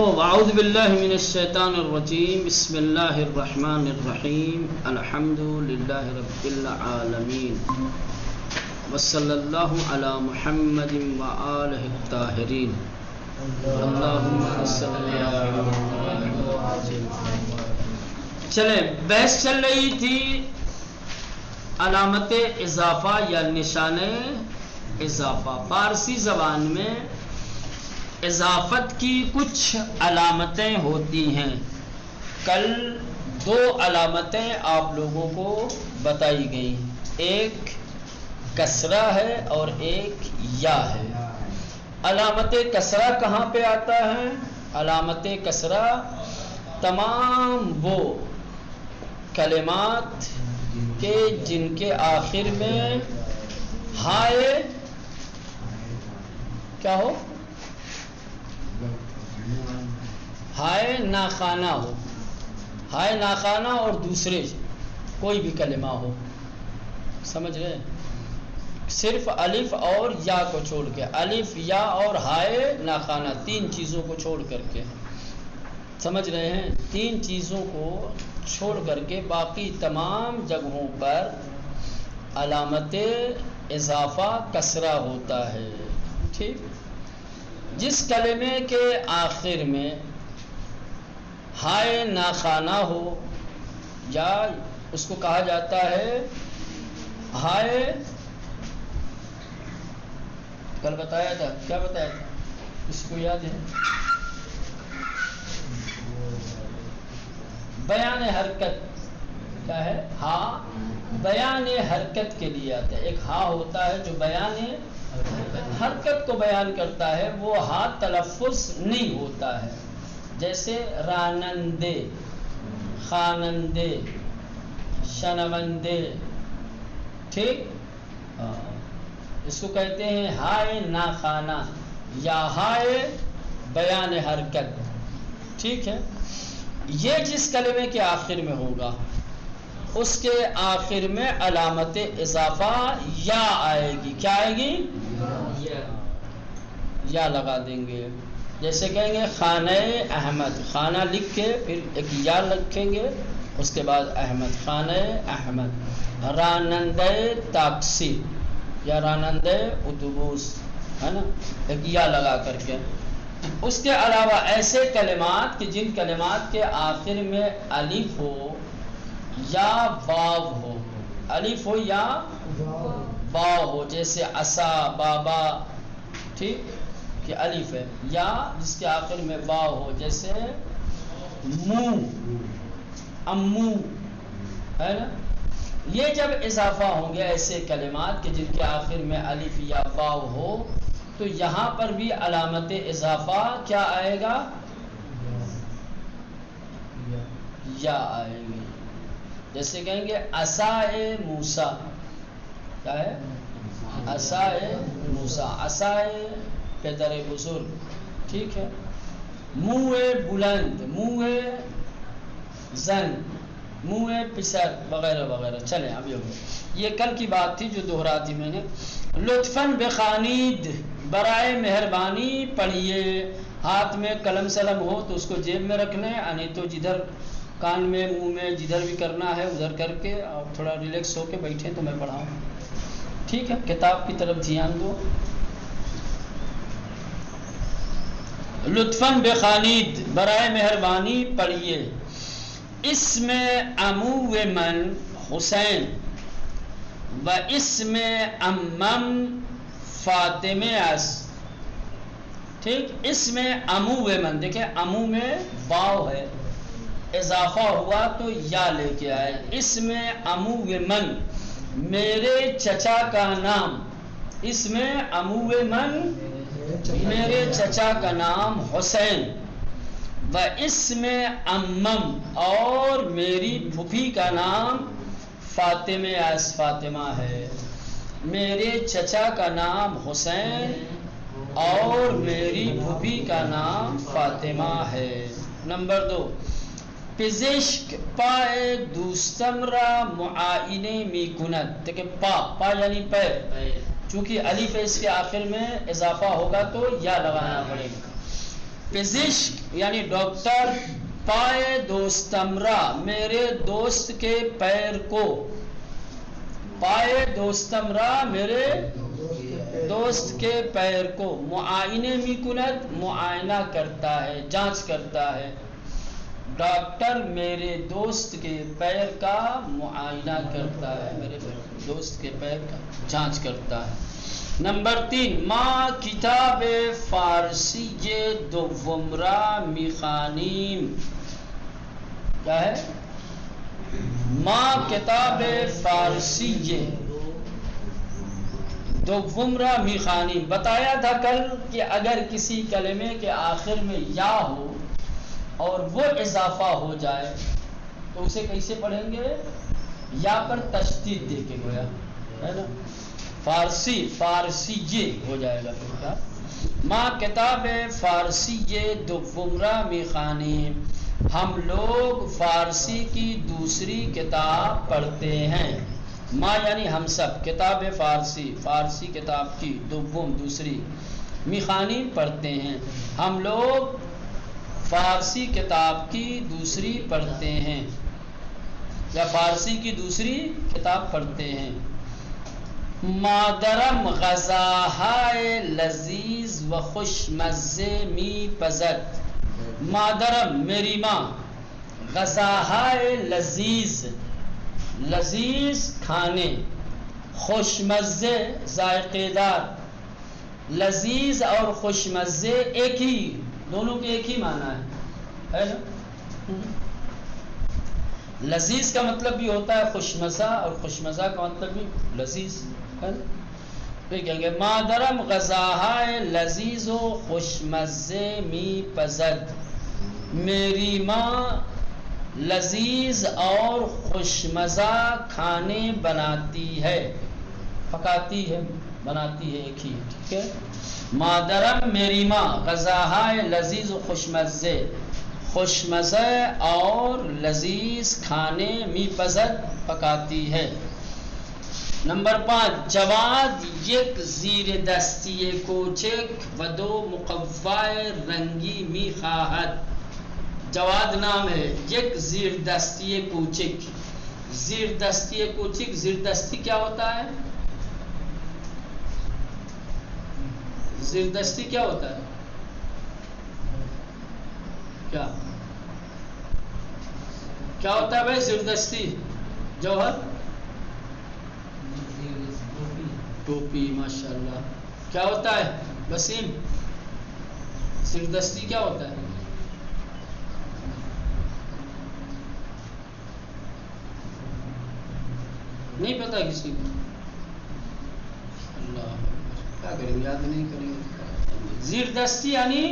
اعوذ باللہ من الشیطان الرجیم بسم اللہ الرحمن الرحیم الحمد للہ رب العالمین وصلی اللہ علی محمد وآلہ الطاہرین اللہم صلی چلیں بحث چل رہی تھی علامت اضافہ یا نشان اضافہ. فارسی زبان میں اضافت کی کچھ علامتیں ہوتی ہیں. کل دو علامتیں آپ لوگوں کو بتائی گئی، ایک کسرہ ہے اور ایک یا ہے. علامت کسرہ کہاں پہ آتا ہے؟ علامت کسرہ تمام وہ کلمات کے جن کے آخر میں ہائے کیا ہو، ہائے ناخانہ ہو، ہائے ناخانہ اور دوسرے کوئی بھی کلمہ ہو، سمجھ رہے ہیں؟ صرف الف اور یا کو چھوڑ کے، الف یا اور ہائے ناخانہ تین چیزوں کو چھوڑ کر کے، سمجھ رہے ہیں؟ تین چیزوں کو چھوڑ کر کے باقی تمام جگہوں پر علامت اضافہ کسرہ ہوتا ہے. ٹھیک، جس کلمے کے آخر میں ہائے ناخانہ ہو یا اس کو کہا جاتا ہے ہائے، کل بتایا تھا، کیا بتایا تھا اس کو یاد ہے؟ بیان حرکت. کیا ہے؟ ہاں بیان حرکت کے لیے آتا ہے. ایک ہاں ہوتا ہے جو بیان حرکت کو بیان کرتا ہے، وہ ہاں تلفظ نہیں ہوتا ہے. جیسے رانندے، خانندے، شنوندے. ٹھیک، اس کو کہتے ہیں ہائے ناخانہ یا ہائے بیان حرکت. ٹھیک ہے، یہ جس کلمے کے آخر میں ہوگا اس کے آخر میں علامت اضافہ یا آئے گی. کیا آئے گی؟ یا لگا دیں گے. جیسے کہیں گے خانہ احمد، خانہ لکھ کے پھر ایک یا لکھیں گے، اس کے بعد احمد، خانہ احمد. رانندہ ٹیکسی یا رانندہ اتوبوس، ہے نا، ایک یا لگا کر کے. اس کے علاوہ ایسے کلمات کہ جن کلمات کے آخر میں الف ہو یا واو ہو، الف ہو یا واو ہو، جیسے عصا، بابا. ٹھیک کہ الف ہے، یا جس کے آخر میں واو ہو، جیسے منہ، امو، ہے نا. یہ جب اضافہ ہوں گے ایسے کلمات کہ جن کے آخر میں الف یا واو ہو، تو یہاں پر بھی علامت اضافہ کیا آئے گا؟ یا آئے گی. جیسے کہیں گے عصائے موسیٰ. کیا ہے؟ عصائے موسیٰ، عصائے پدر بزرگ. ٹھیک ہے، منہ بلند، منہ زن، منہ پسر وغیرہ وغیرہ. چلیں اب یہ کل کی بات تھی جو دہرا دی میں نے. لطفاً بخانید، برائے مہربانی پڑھیے. ہاتھ میں قلم سلم ہو تو اس کو جیب میں رکھ لیں، نہیں تو جدھر کان میں منہ میں جدھر بھی کرنا ہے ادھر کر کے اور تھوڑا ریلیکس ہو کے بیٹھیں تو میں پڑھاؤں. ٹھیک ہے، کتاب کی طرف دھیان دو. لطفاً بخانید، برائے مہربانی پڑھیے. اسم عمو من حسین و اسم امم فاطمہ اس. ٹھیک، اسم عمو من، دیکھیں عمو میں واو ہے، اضافہ ہوا تو یا لے کے آئے. اسم عمو من، میرے چچا کا نام. اسم عمو من، میرے چچا کا نام حسین. و اسم امم، اور میری پھوپھی کا نام فاطمہ اس، فاطمہ ہے. میرے چچا کا نام حسین اور میری پھوپھی کا نام فاطمہ ہے. نمبر 2، پزشک پائے دوستم را معائنے می کند. دیکھیں پا یعنی پیر، چونکہ الف اس کے آخر میں اضافہ ہوگا تو یا لگانا پڑے گا. پزشک یعنی ڈاکٹر، پائے دوستمرا میرے دوست کے پیر کو، پائے دوستمرا میرے دوست کے پیر کو، معائنے میکنت معائنہ کرتا ہے، جانچ کرتا ہے، ڈاکٹر میرے دوست کے پیر کا معائنہ کرتا ہے، میرے دوست کے پیر کا جانچ کرتا ہے۔ نمبر 3 ما کتاب فارسی دومرا میخانیم، کیا ہے؟ ما کتاب فارسی دومرا میخانیم، بتایا تھا کل کہ اگر کسی کلمے کے آخر میں یا ہو اور وہ اضافہ ہو جائے تو اسے کیسے پڑھیں گے؟ یا پر تشدید دے کے گویا ہے نا، فارسی ہو جائے گا پھر کا ما کتاب فارسی دومرا میخانیم، ہم لوگ فارسی کی دوسری کتاب پڑھتے ہیں، ما یعنی ہم سب، کتاب فارسی کتاب کی، دوم دوسری، میخانیم پڑھتے ہیں، ہم لوگ فارسی کتاب کی دوسری پڑھتے ہیں یا فارسی کی دوسری کتاب پڑھتے ہیں۔ مادرم غذاہائے لذیذ و خوش مزے می پزد، مادرم میری ماں، غذاہائے لذیذ کھانے، خوش مزے ذائقے دار، لذیذ اور خوش مزے ایک ہی، دونوں کے ایک ہی معنی ہے نا؟ لذیذ کا مطلب بھی ہوتا ہے خوش مزہ اور خوش مزہ کا مطلب بھی لذیذ ہے نا؟ پھر کہیں گے مادرم غذاہائے لذیذ و خوش مزے می پزد، میری ماں لذیذ اور خوش مزہ کھانے بناتی ہے، پکاتی ہے، بناتی ہے، ایک ہی، ٹھیک ہے۔ مادرم میری ماں، غذاہائے لذیذ و خوش مزہ اور لذیذ کھانے می پزد پکاتی ہے۔ نمبر 5 جواد یک زیر دستی کوچک و دو مقوائے رنگی می خواہد، جواد نام ہے، یک زیر دستی کوچک، زیر دستی کوچک، زیر دستی کیا ہوتا ہے؟ زیر دستی کیا ہوتا ہے؟ کیا ہوتا ہے بھائی زیر دستی؟ جوہر ٹوپی، ماشاءاللہ۔ کیا ہوتا ہے وسیم؟ زیر دستی کیا ہوتا ہے؟ نہیں پتا کسی کو؟ اللہ کیا کریں گے، یاد نہیں کریں گے۔ زیر دستی یعنی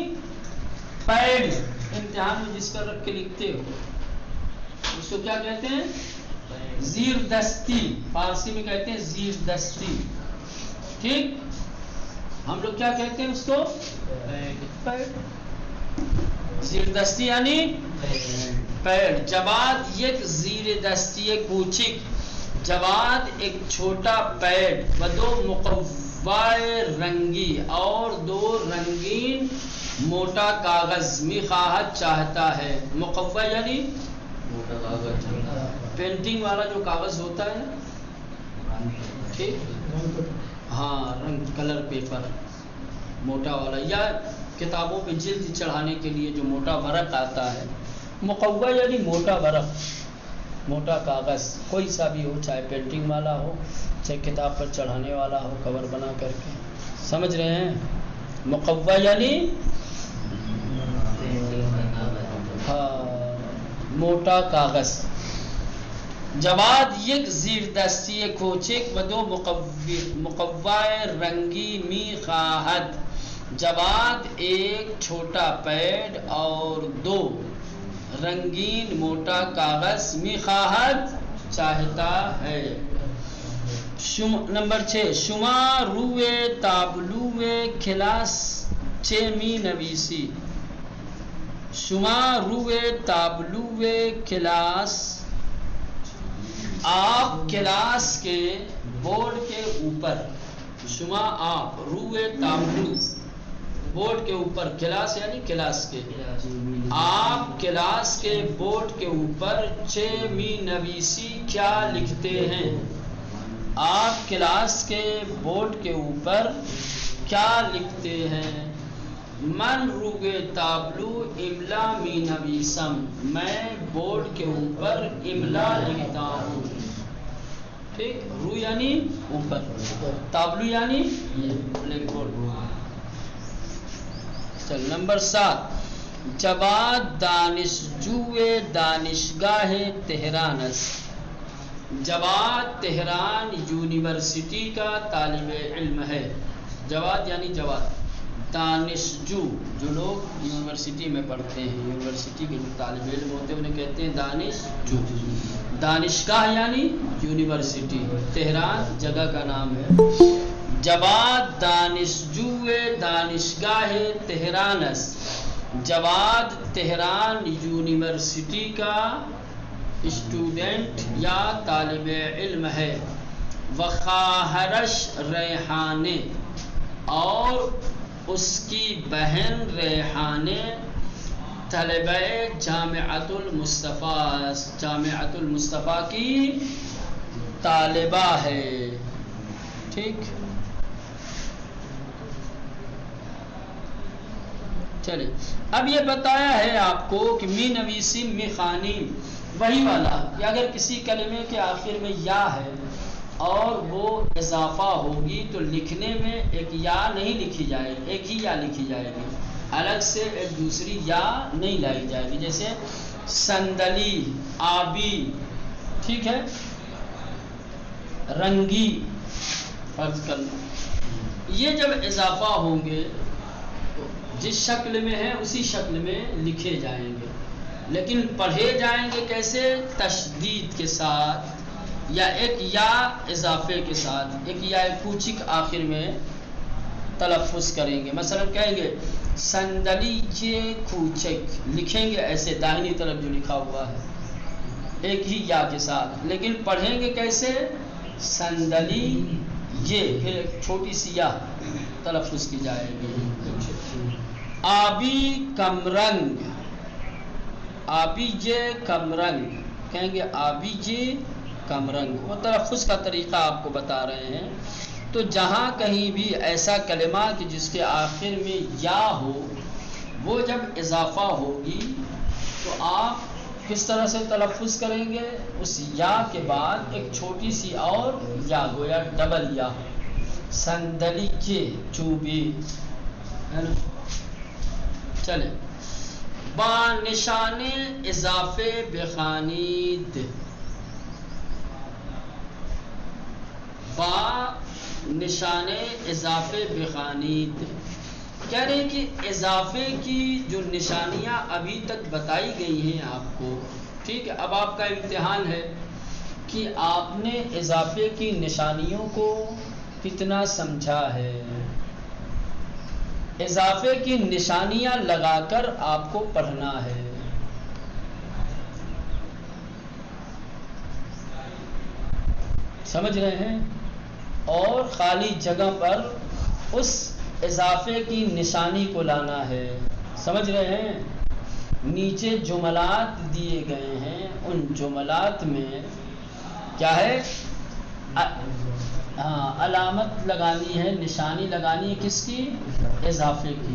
پیڈ، امتحان میں جس پر رکھ کے لکھتے ہو اس کو کیا کہتے ہیں؟ زیر دستی، فارسی میں کہتے ہیں زیر دستی، ٹھیک؟ ہم لوگ کیا کہتے ہیں اس کو؟ پیڈ۔ زیر دستی یعنی پیڈ۔ جواد یک زیر دستی کوچک، جواد ایک چھوٹا پیڈ، و دو مقوائے رنگی اور دو رنگین موٹا کاغذ، می خواہد چاہتا ہے، مقوع یعنی موٹا کاغذ، پینٹنگ والا جو کاغذ ہوتا ہے نا، ٹھیک، ہاں رنگ کلر پیپر موٹا والا، یا کتابوں پہ جلد چڑھانے کے لیے جو موٹا ورق آتا ہے، مقوع یعنی موٹا ورق، موٹا کاغذ، کوئی سا بھی ہو، چاہے پینٹنگ والا ہو چاہے کتاب پر چڑھانے والا ہو، کور بنا کر کے، سمجھ رہے ہیں؟ مقوع یعنی موٹا کاغذ۔ جواد یک زیر دستی کوچک و دو مقوائے رنگی می خواہد، جواد ایک چھوٹا پیڈ اور دو رنگین موٹا کاغذ می خواہد چاہتا ہے۔ نمبر 6 شما روئے تابلوے کلاس چے می نویسی، شما روئے تابلوے کلاس، آپ کلاس کے بورڈ کے اوپر، شما آپ، روئے تابلو بورڈ کے اوپر، کلاس یعنی کلاس کے، آپ کلاس کے بورڈ کے اوپر چے می نویسی کیا لکھتے ہیں؟ آپ کلاس کے بورڈ کے اوپر کیا لکھتے ہیں؟ من روگے تابلو املا می نویسم، میں بورڈ کے اوپر املا لکھتا ہوں. ٹھیک، رو یعنی اوپر، تابلو یعنی بلیک بورڈ. چل نمبر 7، جواد دانشجو دانشگاہ تہران است. جواد تہران یونیورسٹی کا طالب علم ہے. جواد یعنی جواد، دانشجو جو لوگ یونیورسٹی میں پڑھتے ہیں، یونیورسٹی کے جو طالب علم ہوتے ہیں انہیں کہتے ہیں دانشجو. دانشگاہ یعنی یونیورسٹی، تہران جگہ کا نام ہے. جواد دانشجو دانشگاہ تہران است. جواد تہران یونیورسٹی کا اسٹوڈنٹ یا طالب علم ہے. وخواہرش ریحانہ، اور اس کی بہن ریحانہ طالبہ جامعۃ المصطفیٰ، جامعۃ المصطفیٰ کی طالبہ ہے. ٹھیک، چلے اب یہ بتایا ہے آپ کو کہ می نویسی می خانی، وہی والا کہ اگر کسی کلمے کے آخر میں یا ہے اور وہ اضافہ ہوگی تو لکھنے میں ایک یا نہیں لکھی جائے گی، ایک ہی یا لکھی جائے گی، الگ سے ایک دوسری یا نہیں لائی جائے گی. جیسے صندلی، آبی، ٹھیک ہے، رنگی فرض کرنا. یہ جب اضافہ ہوں گے جس شکل میں ہے اسی شکل میں لکھے جائیں گے، لیکن پڑھے جائیں گے کیسے؟ تشدید کے ساتھ یا ایک یا اضافے کے ساتھ، ایک یا کوچک آخر میں تلفظ کریں گے. مثلا کہیں گے صندلی یہ کوچک، لکھیں گے ایسے داہنی طرف جو لکھا ہوا ہے ایک ہی یا کے ساتھ، لیکن پڑھیں گے کیسے؟ صندلی یہ، پھر ایک چھوٹی سی یا تلفظ کی جائے گی. آبی کمرنگ، آبی یہ کمرنگ، کہیں گے آبی یہ کمرنگ. وہ تلفظ کا طریقہ آپ کو بتا رہے ہیں. تو جہاں کہیں بھی ایسا کلمہ کہ جس کے آخر میں یا ہو، وہ جب اضافہ ہوگی تو آپ کس طرح سے تلفظ کریں گے؟ اس یا کے بعد ایک چھوٹی سی اور یا، گویا ڈبل یا. صندلی کے چوبی، ہے نا. چلے با نشان اضافے بخوانید. با نشان اضافے بخوانید، کہہ رہے ہیں کہ اضافے کی جو نشانیاں ابھی تک بتائی گئی ہیں آپ کو، ٹھیک ہے، اب آپ کا امتحان ہے کہ آپ نے اضافے کی نشانیوں کو کتنا سمجھا ہے. اضافے کی نشانیاں لگا کر آپ کو پڑھنا ہے. سمجھ رہے ہیں؟ اور خالی جگہ پر اس اضافے کی نشانی کو لانا ہے. سمجھ رہے ہیں؟ نیچے جملات دیے گئے ہیں، ان جملات میں کیا ہے؟ علامت لگانی ہے، نشانی لگانی ہے، کس کی؟ اضافے کی.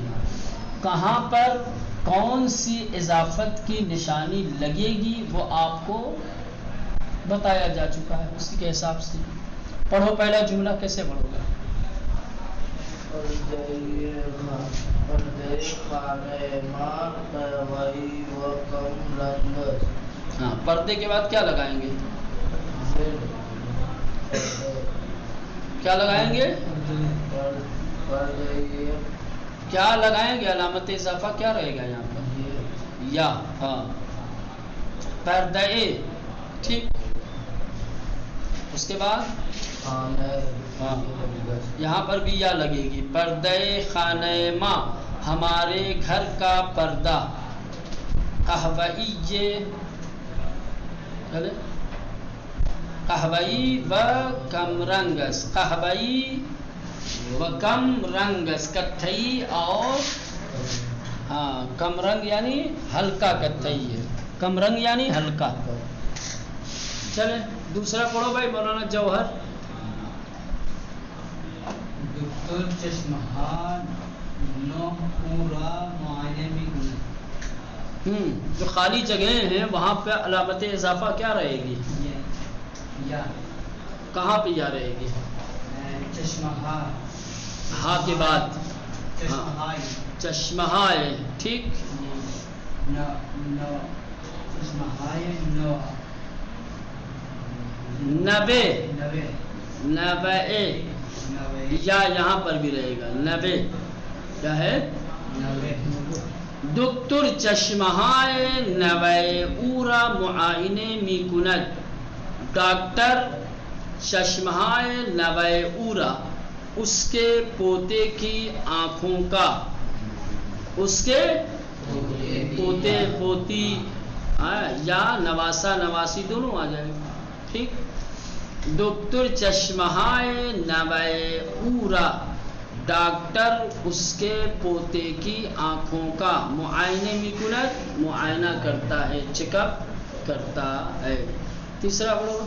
کہاں پر کون سی اضافت کی نشانی لگے گی وہ آپ کو بتایا جا چکا ہے. اسی کے حساب سے پڑھو. پہلا جملہ کیسے پڑھو گے؟ ہاں، پردے کے بعد کیا لگائیں گے؟ کیا لگائیں گے؟ کیا لگائیں گے؟ علامت اضافہ کیا رہے گا یہاں پر؟ یا. ہاں، پردے، ٹھیک. اس کے بعد ہاں یہاں پر بھی یا لگے گی. پردے خانہ ماں، ہمارے گھر کا پردہ. قہوئی قہوئی و کم رنگس، قہوئی وہ کم رنگ کتھئی اور ہاں کم رنگ یعنی ہلکا کتھئی ہے، کم رنگ یعنی ہلکا. چلے دوسرا پڑھو بھائی مولانا جوہر. دکتر چشمہ نو پورا معائنے میں جو خالی جگہیں ہیں وہاں پہ علامت اضافہ کیا رہے گی؟ یا کہاں پہ یا رہے گی؟ چشمہ ہاں کے بعد چشمہ چشمہ ہے ٹھیک. نبے نبے یا یہاں پر بھی رہے گا نبے. کیا ہے؟ دکتر چشمہائے نوے اورا معائنے می کند. ڈاکٹر چشمہائے نوے اورا اس کے پوتے کی آنکھوں کا، اس کے پوتے پوتی یا نواسا نواسی دونوں آ جائے گا ٹھیک. دکتر چشمہائے نوے اورا ڈاکٹر اس کے پوتے کی آنکھوں کا معائنے میں کند معائنہ کرتا ہے، چیک اپ کرتا ہے. تیسرا پڑھو.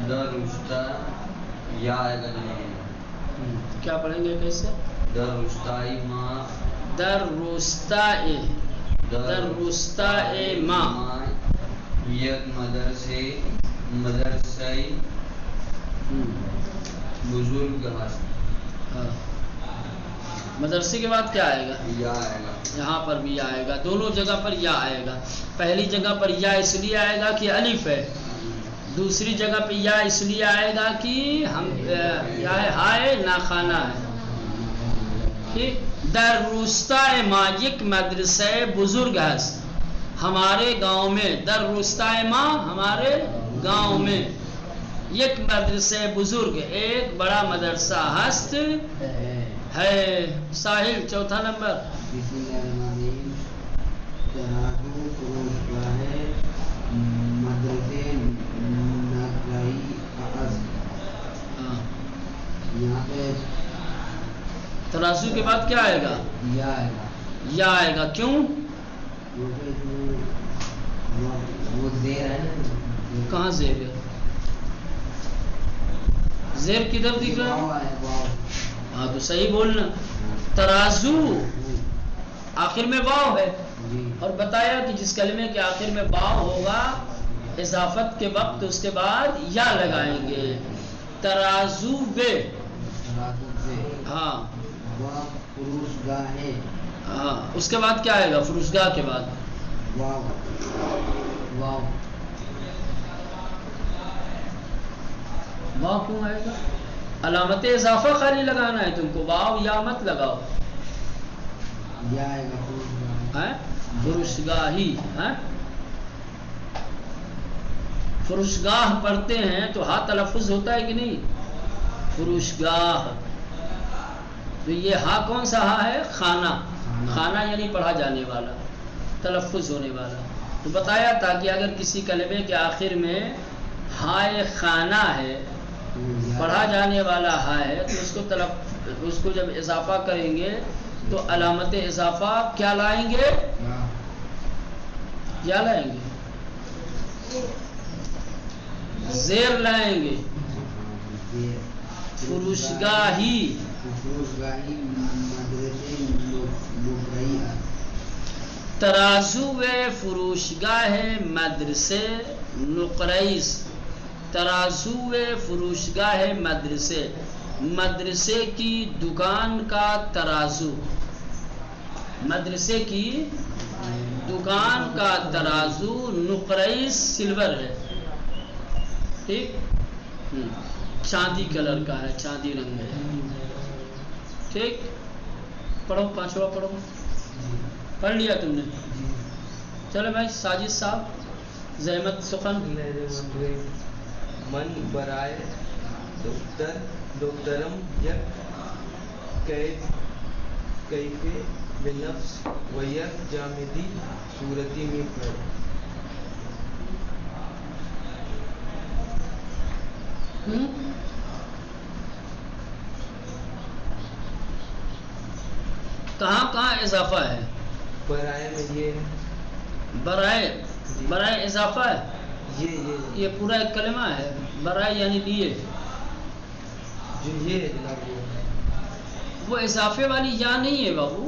درستا یا آئے گا نہیں. کیا پڑھیں گے کیسے؟ درستائی ماں درستائے درستائے ماں یک مدرسے بزرگ ہست. مدرسے کے بعد کیا آئے گا؟ یا آئے گا. یہاں پر بھی آئے گا، دونوں جگہ پر یا آئے گا. پہلی جگہ پر یا اس لیے آئے گا کہ الف ہے، دوسری جگہ پہ یا اس لیے آئے گا کہ ہم ہائے ناخانہ ہے ٹھیک. در روستائے ماں یک مدرسہ بزرگ ہے ہمارے گاؤں میں. در روستائے ماں ہمارے گاؤں میں یک مدرسہ بزرگ ایک بڑا مدرسہ ہست ہے. ساحل چوتھا نمبر. ترازو کے بعد کیا آئے گا؟ یا آئے گا. کیوں؟ کہاں زیر ہے؟ زیر کدھر دکھ رہا ہے؟ ہاں تو صحیح بولنا. ترازو آخر میں واو ہے اور بتایا کہ جس کلمے کے آخر میں واو ہوگا اضافت کے وقت اس کے بعد یا لگائیں گے. ترازو وے ہاں ہاں اس کے بعد کیا آئے گا؟ فروشگاہ کے بعد واو کیوں آئے گا؟ علامت اضافہ خالی لگانا ہے تم کو، واو یا مت لگاؤ. فروشگاہی فروشگاہ پڑھتے ہیں تو ہاں تلفظ ہوتا ہے کہ نہیں؟ فروشگاہ. تو یہ ہاں کون سا ہاں ہے؟ خانہ. خانہ یعنی پڑھا جانے والا، تلفظ ہونے والا. تو بتایا تھا کہ اگر کسی کلمے کے آخر میں ہائے خانہ ہے، پڑھا جانے والا ہاں ہے، تو اس کو جب اضافہ کریں گے تو علامت اضافہ کیا لائیں گے؟ کیا لائیں گے؟ زیر لائیں گے. فروشگاہی ترازو فروشگاہ مدرسے نقریس. ترازو فروشگاہ مدرسے، مدرسے کی دکان کا ترازو. مدرسے کی دکان کا ترازو نقریس سلور ہے ٹھیک، چاندی کلر کا ہے، چاندی رنگ ہے ٹھیک. پڑھو پانچواں پڑھو. پڑھ لیا تم نے؟ چلو بھائی ساجد صاحب زحمت سخن. من برائے دکترم یک کیفے بنفس و یک جامدی صورتی می کنند. کہاں کہاں اضافہ ہے؟ برائے میں یہ برائے اضافہ ہے. یہ پورا ایک کلمہ ہے. برائے یعنی لیے. جو یہ ہے جناب وہ اضافے والی یا نہیں ہے بابو.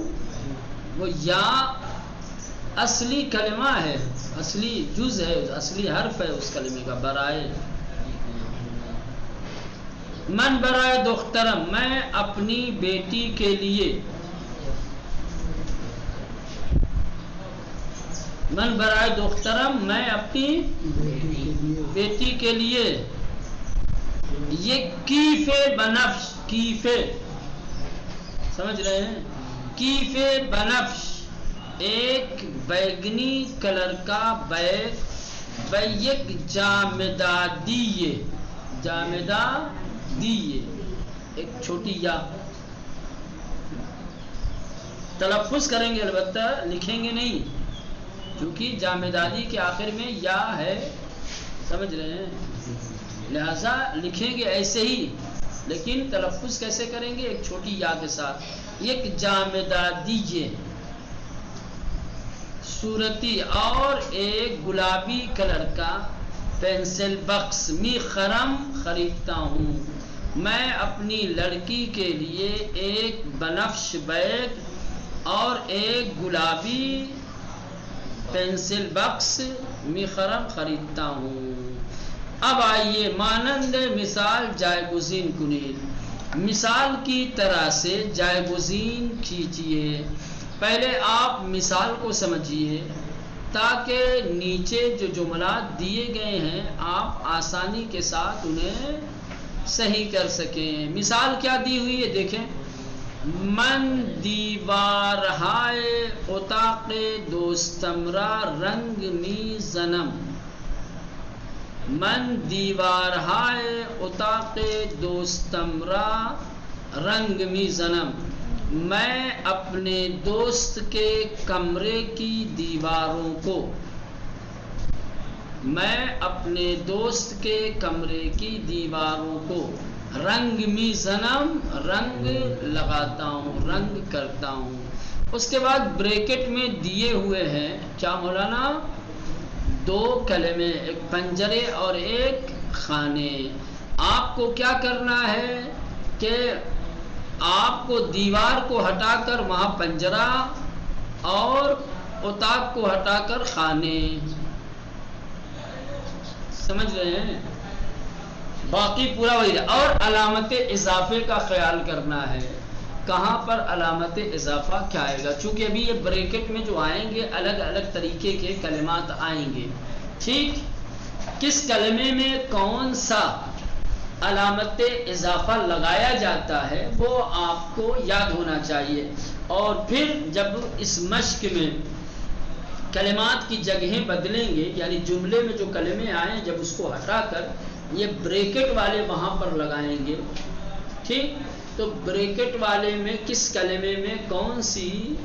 وہ یا اصلی کلمہ ہے، اصلی جز ہے، اصلی حرف ہے اس کلمے کا. برائے من برائے دخترم، میں اپنی بیٹی کے لیے. من برائے دخترم، میں اپنی بیٹی کے لیے. یہ کیفے بنفش، کیفے سمجھ رہے ہیں؟ کیفے بنفش ایک بیگنی کلر کا بیگ. بیک جامدادیے، جامدادیے ایک چھوٹی یا. تلفظ کریں گے البتہ، لکھیں گے نہیں، کیونکہ جامدادی کے آخر میں یا ہے. سمجھ رہے ہیں؟ لہذا لکھیں گے ایسے ہی، لیکن تلفظ کیسے کریں گے؟ ایک چھوٹی یا کے ساتھ. ایک جامدادیے صورتی، اور ایک گلابی کلر کا پینسل باکس. می خرم خریدتا ہوں، میں اپنی لڑکی کے لیے ایک بنفش بیگ اور ایک گلابی پینسل باکس می خرم خریدتا ہوں. اب آئیے مانند مثال جائگزین کنید، مثال کی طرح سے جائگزین کھینچیے. پہلے آپ مثال کو سمجھیے تاکہ نیچے جو جملات دیے گئے ہیں آپ آسانی کے ساتھ انہیں صحیح کر سکیں. مثال کیا دی ہوئی ہے دیکھیں. من دیوارہائے اتاق دوستمرا رنگ می زنم. من دیوارہائے اتاق دوستمرا رنگ می زنم، میں اپنے دوست کے کمرے کی دیواروں کو، میں اپنے دوست کے کمرے کی دیواروں کو رنگ می زنم رنگ لگاتا ہوں، رنگ کرتا ہوں. اس کے بعد بریکٹ میں دیے ہوئے ہیں کیا مولانا؟ دو کلمے، ایک پنجرے اور ایک خانے. آپ کو کیا کرنا ہے کہ آپ کو دیوار کو ہٹا کر وہاں پنجرہ اور اتاق کو ہٹا کر خانے. سمجھ رہے ہیں؟ باقی پورا وہی ہے. اور علامت اضافے کا خیال کرنا ہے. کہاں پر علامت اضافہ کیا آئے گا؟ چونکہ ابھی یہ بریکٹ میں جو آئیں گے الگ الگ طریقے کے کلمات آئیں گے. ٹھیک، کس کلمے میں کون سا علامت اضافہ لگایا جاتا ہے وہ آپ کو یاد ہونا چاہیے. اور پھر جب اس مشق میں کلمات کی جگہیں بدلیں گے، یعنی جملے میں جو کلمے آئیں جب اس کو ہٹا کر یہ بریکٹ والے وہاں پر لگائیں گے. ٹھیک، تو بریکٹ والے میں کس کلمے میں کون سی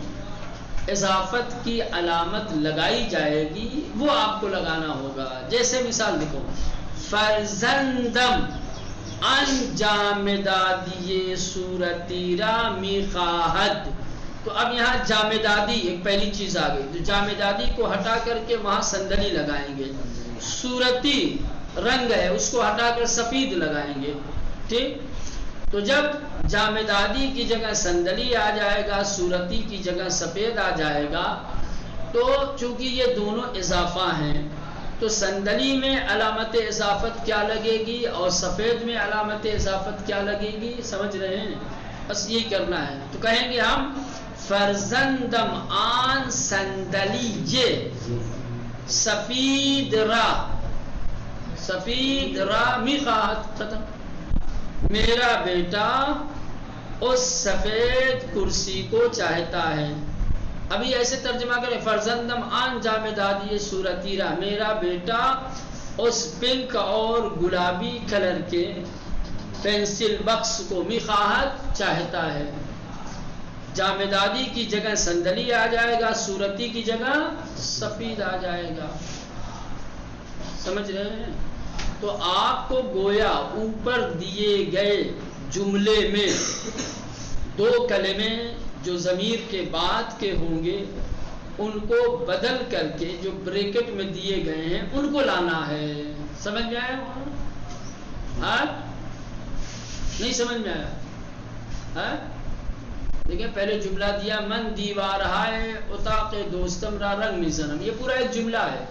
اضافت کی علامت لگائی جائے گی وہ آپ کو لگانا ہوگا. جیسے مثال دیکھو، فرزندم انجامدادی صورتی را می خواہد. تو اب یہاں جامدادی ایک پہلی چیز آ گئی. تو جامدادی کو ہٹا کر کے وہاں صندلی لگائیں گے. صورتی رنگ ہے اس کو ہٹا کر سفید لگائیں گے. ٹھیک، تو جب جامدادی کی جگہ صندلی آ جائے گا، صورتی کی جگہ سفید آ جائے گا، تو چونکہ یہ دونوں اضافہ ہیں تو صندلی میں علامت اضافت کیا لگے گی اور سفید میں علامت اضافت کیا لگے گی؟ سمجھ رہے ہیں؟ بس یہی کرنا ہے. تو کہیں گے ہم فرزندم آن صندلی سفید را، سفید را می خواہد. ختم. میرا بیٹا اس سفید کرسی کو چاہتا ہے. ابھی ایسے ترجمہ کریں، فرزندم آن جامدادی صورتی را، میرا بیٹا اس پنک اور گلابی کلر کے پینسل باکس کو می خواہد چاہتا ہے. جامدادی کی جگہ صندلی آ جائے گا، صورتی کی جگہ سفید آ جائے گا. سمجھ رہے ہیں؟ تو آپ کو گویا اوپر دیے گئے جملے میں دو کلمے جو ضمیر کے بعد کے ہوں گے ان کو بدل کر کے جو بریکٹ میں دیے گئے ہیں ان کو لانا ہے. سمجھ میں آیا؟ ہاں نہیں سمجھ میں آیا؟ ہاں دیکھیں پہلے جملہ دیا من دیوار ہائے اتاق دوستم را رنگ میزنم، یہ پورا ایک جملہ ہے.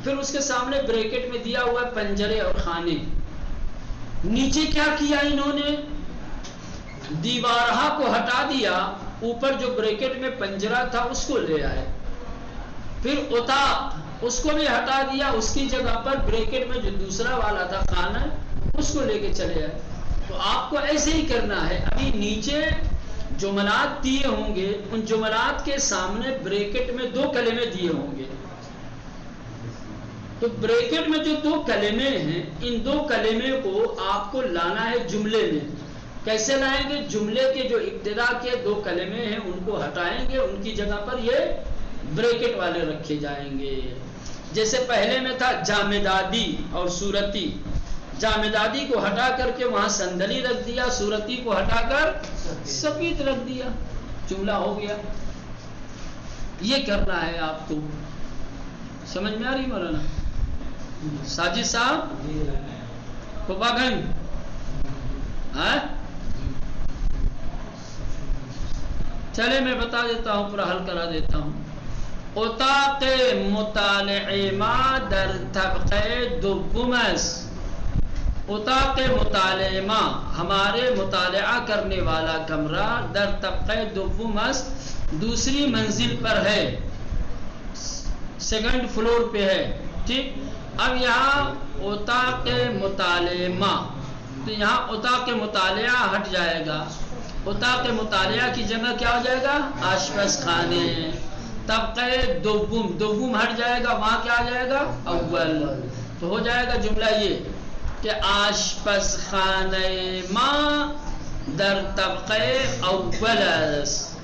پھر اس کے سامنے بریکٹ میں دیا ہوا ہے پنجرے اور خانے. نیچے کیا کیا انہوں نے؟ دیوارہا کو ہٹا دیا، اوپر جو بریکٹ میں پنجرہ تھا اس کو لے آئے. پھر اتاق اس کو بھی ہٹا دیا، اس کی جگہ پر بریکٹ میں جو دوسرا والا تھا خانہ اس کو لے کے چلے آئے. تو آپ کو ایسے ہی کرنا ہے. ابھی نیچے جملات دیے ہوں گے، ان جملات کے سامنے بریکٹ میں دو کلمے دیے ہوں گے. تو بریکٹ میں جو دو کلمے ہیں ان دو کلمے کو آپ کو لانا ہے جملے میں. کیسے لائیں گے؟ جملے کے جو ابتدا کے دو کلمے ہیں ان کو ہٹائیں گے، ان کی جگہ پر یہ بریکٹ والے رکھے جائیں گے. جیسے پہلے میں تھا جامدادی اور صورتی. جامدادی کو ہٹا کر کے وہاں صندلی رکھ دیا، صورتی کو ہٹا کر سفید رکھ دیا، جملہ ہو گیا. یہ کرنا ہے آپ کو. سمجھ میں آ رہی مولانا؟ ساجد صاحب پوپاگن چلے میں بتا دیتا ہوں، پورا حل کرا دیتا ہوں. اتاق مطالعہ ما در طبقہ دوم است. اتاق مطالعہ ہمارے مطالعہ کرنے والا کمرہ در طبقہ دوم است، دوسری منزل پر ہے، سیکنڈ فلور پہ ہے. ٹھیک. اب یہاں اتاق مطالعہ، تو یہاں اتاق مطالعہ ہٹ جائے گا. اتاق مطالعہ کی جگہ کیا ہو جائے گا؟ آشپز خانے. طبقہ دوم، دوم ہٹ جائے گا، وہاں کیا آ جائے گا؟ اول. تو ہو جائے گا جملہ یہ کہ آشپز خانہ ما در طبقہ اول است.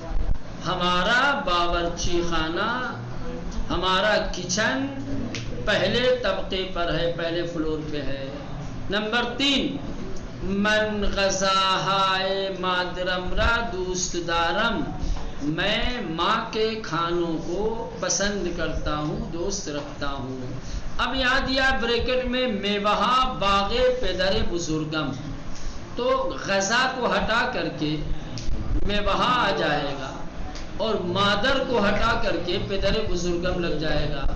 ہمارا باورچی خانہ، ہمارا کچن پہلے طبقے پر ہے، پہلے فلور پہ ہے. نمبر 3 من غذاہائے مادرم را دوست دارم، میں ماں کے کھانوں کو پسند کرتا ہوں، دوست رکھتا ہوں. اب یہاں دیا بریکٹ میں میوہا باغ پدر بزرگم، تو غذا کو ہٹا کر کے میوہا آ جائے گا اور مادر کو ہٹا کر کے پدر بزرگم لگ جائے گا.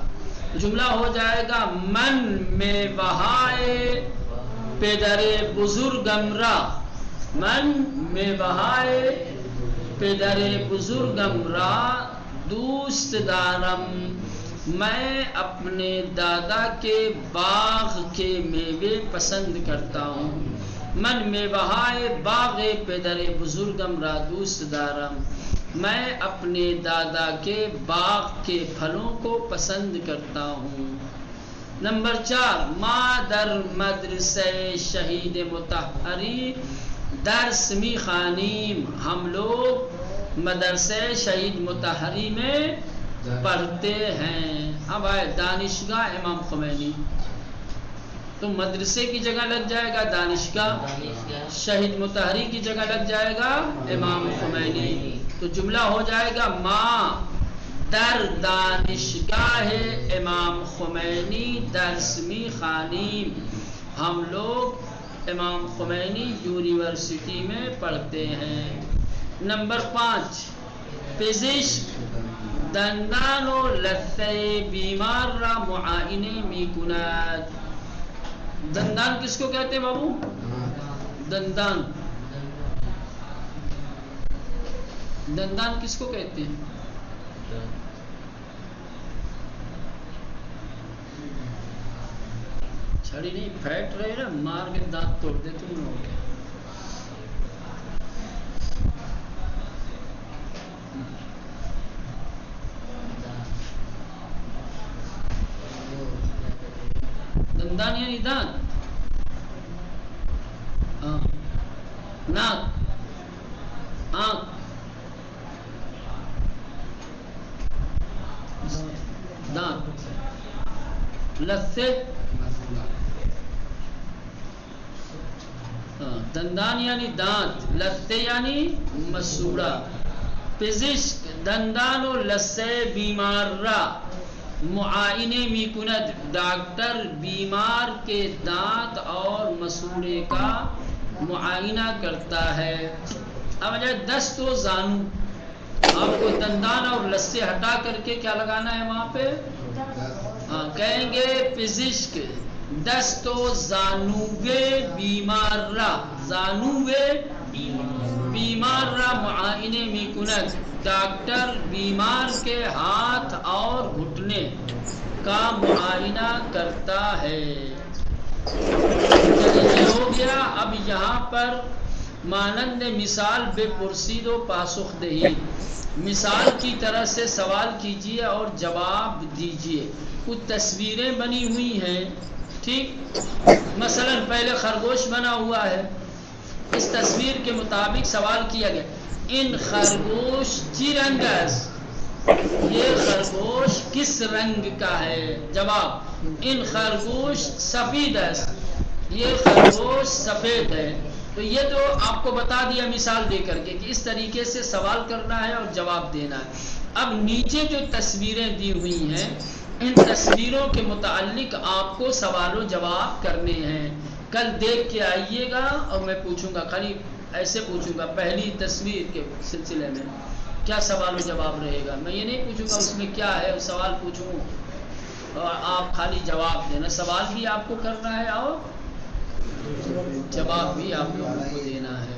جملہ ہو جائے گا من میوہائے پدر بزرگم را، من میوہائے پدر بزرگم را دوست دارم، میں اپنے دادا کے باغ کے میوے پسند کرتا ہوں. من میوہائے باغ پدر بزرگم را دوست دارم، میں اپنے دادا کے باغ کے پھلوں کو پسند کرتا ہوں. نمبر 4 ما در مدرسہ شہید مطہری درس می خوانیم، ہم لوگ مدرسہ شہید مطہری میں پڑھتے ہیں. اب آئے دانشگاہ امام خمینی، تو مدرسے کی جگہ لگ جائے گا دانشگاہ، شہید مطہری کی جگہ لگ جائے گا امام خمینی. تو جملہ ہو جائے گا ما در دانشگاہ امام خمینی درس می خوانیم، ہم لوگ امام خمینی یونیورسٹی میں پڑھتے ہیں. نمبر 5 پزشک دندان و لثه بیمار را معائنه می کند. دندان کس کو کہتے ہیں بابو؟ دندان، دندان کس کو کہتے ہیں؟ چھڑی نہیں پھیٹ رہے نا، مار کے دانت توڑ دے تم لوگ. دندان یعنی دانت، ناک، آنکھ. لثے مسئولہ دندان یعنی دانت، لثے یعنی مسوڑا. پزشک دندان و لثه بیمار را معائنے میکند، ڈاکٹر بیمار کے دانت اور مسوڑے کا معائنہ کرتا ہے. اب جائے دست و زانو، آپ کو دندان اور لثے ہٹا کر کے کیا لگانا ہے وہاں پہ؟ کہیں گے پزشک دست و زانوے بیمار را، زانوے بیمار را معائنے میکند، ڈاکٹر بیمار کے ہاتھ اور گھٹنے کا معائنہ کرتا ہے. یہ ہو گیا. اب یہاں پر مانند مثال بے پرسید و پاسخ دہی، مثال کی طرح سے سوال کیجئے اور جواب دیجئے. کچھ تصویریں بنی ہوئی ہیں، ٹھیک. مثلا پہلے خرگوش بنا ہوا ہے، اس تصویر کے مطابق سوال کیا گیا ان خرگوش چی رنگ ہے، یہ خرگوش کس رنگ کا ہے؟ جواب ان خرگوش سفید ہے، یہ خرگوش سفید ہے. تو یہ تو آپ کو بتا دیا مثال دے کر کے کہ اس طریقے سے سوال کرنا ہے اور جواب دینا ہے. اب نیچے جو تصویریں دی ہوئی ہیں ان تصویروں کے متعلق آپ کو سوال و جواب کرنے ہیں. کل دیکھ کے آئیے گا اور میں پوچھوں گا، خالی ایسے پوچھوں گا پہلی تصویر کے سلسلے میں کیا سوال و جواب رہے گا. میں یہ نہیں پوچھوں گا اس میں کیا ہے، سوال پوچھوں اور آپ خالی جواب دینا. سوال بھی آپ کو کرنا ہے اور جواب بھی آپ لوگوں کو دینا ہے.